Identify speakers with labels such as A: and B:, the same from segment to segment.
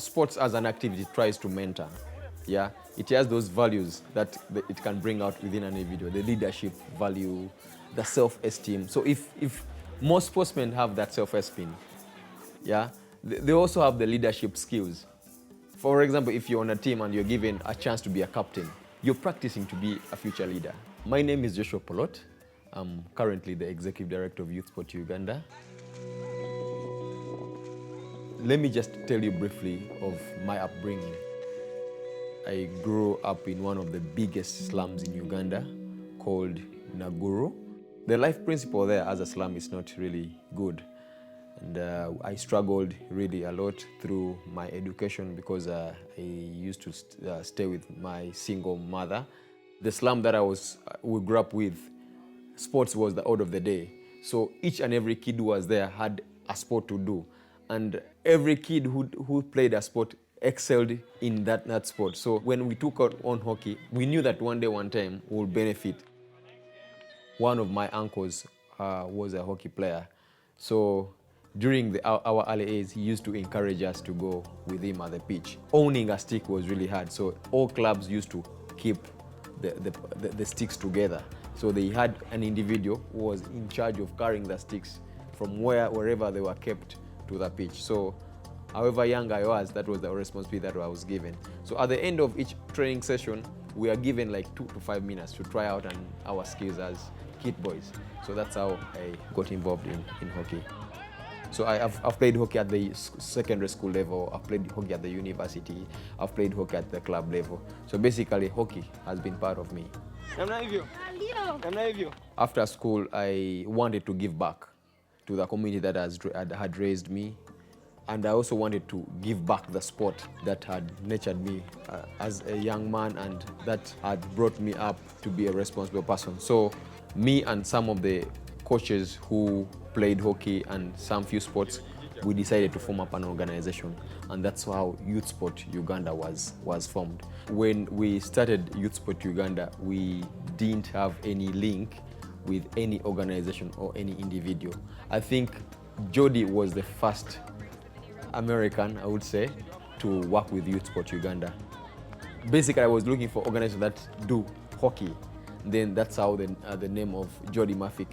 A: sports as an activity tries to mentor. Yeah, it has those values that it can bring out within an individual, the leadership value, the self-esteem. So if most sportsmen have that self-esteem, yeah, they also have the leadership skills. For example, if you're on a team and you're given a chance to be a captain, you're practicing to be a future leader. My name is Joshua Polot. I'm currently the Executive Director of Youth Sport Uganda. Let me just tell you briefly of my upbringing. I grew up in one of the biggest slums in Uganda called Naguru. The life principle there as a slum is not really good. And I struggled really a lot through my education because I used to stay with my single mother. The slum that we grew up with, sports was the order of the day. So each and every kid who was there had a sport to do. And every kid who played a sport excelled in that sport. So when we took on hockey, we knew that one day, one time, we would benefit. One of my uncles was a hockey player. So during our early age, he used to encourage us to go with him at the pitch. Owning a stick was really hard, so all clubs used to keep the sticks together. So they had an individual who was in charge of carrying the sticks from wherever they were kept to the pitch. So however young I was, that was the responsibility that I was given. So at the end of each training session, we are given like 2 to 5 minutes to try out our skills as kid boys. So that's how I got involved in hockey. So I've played hockey at the secondary school level, I've played hockey at the university, I've played hockey at the club level. So basically, hockey has been part of me. After school, I wanted to give back to the community that had raised me. And I also wanted to give back the sport that had nurtured me as a young man and that had brought me up to be a responsible person. So me and some of the coaches who played hockey and some few sports, we decided to form up an organization, and that's how Youth Sport Uganda was formed. When we started Youth Sport Uganda, we didn't have any link with any organization or any individual. I think Jody was the first American, I would say, to work with Youth Sport Uganda. Basically, I was looking for organizations that do hockey. Then that's how the name of Jody Murphy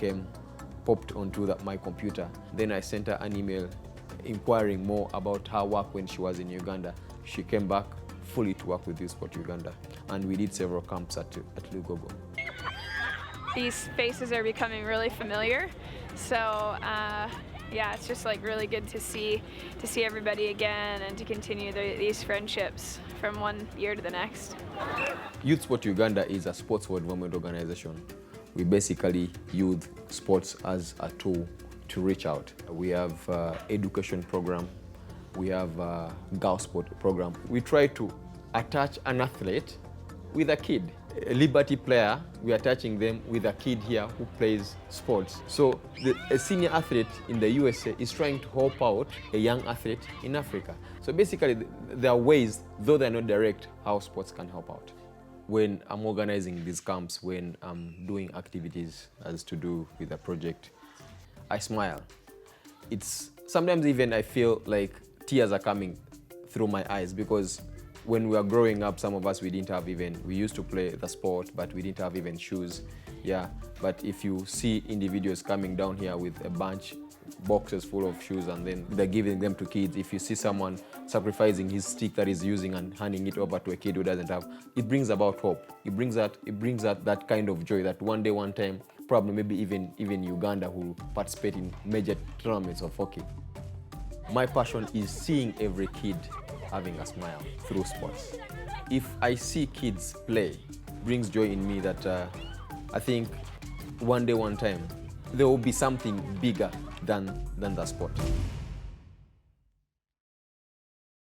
A: popped onto my computer. Then I sent her an email inquiring more about her work when she was in Uganda. She came back fully to work with Youth Sport Uganda, and we did several camps at Lugogo.
B: These faces are becoming really familiar, so yeah, it's just like really good to see everybody again and to continue these friendships from one year to the next.
A: Youth Sport Uganda is a sports for development organization. We basically use sports as a tool to reach out. We have education program, we have a girl sport program. We try to attach an athlete with a kid. A Liberty player, we are attaching them with a kid here who plays sports. So a senior athlete in the USA is trying to help out a young athlete in Africa. So basically, there are ways, though they're not direct, how sports can help out. When I'm organizing these camps, when I'm doing activities as to do with a project, I smile. Sometimes even I feel like tears are coming through my eyes because when we were growing up, some of us, we used to play the sport, but we didn't have even shoes. Yeah, but if you see individuals coming down here with a bunch, boxes full of shoes, and then they're giving them to kids. If you see someone sacrificing his stick that he's using and handing it over to a kid who doesn't have, it brings about hope. It brings out that kind of joy that one day, one time, probably maybe even Uganda will participate in major tournaments of hockey. My passion is seeing every kid having a smile through sports. If I see kids play, it brings joy in me that I think one day, one time, there will be something bigger than the sport.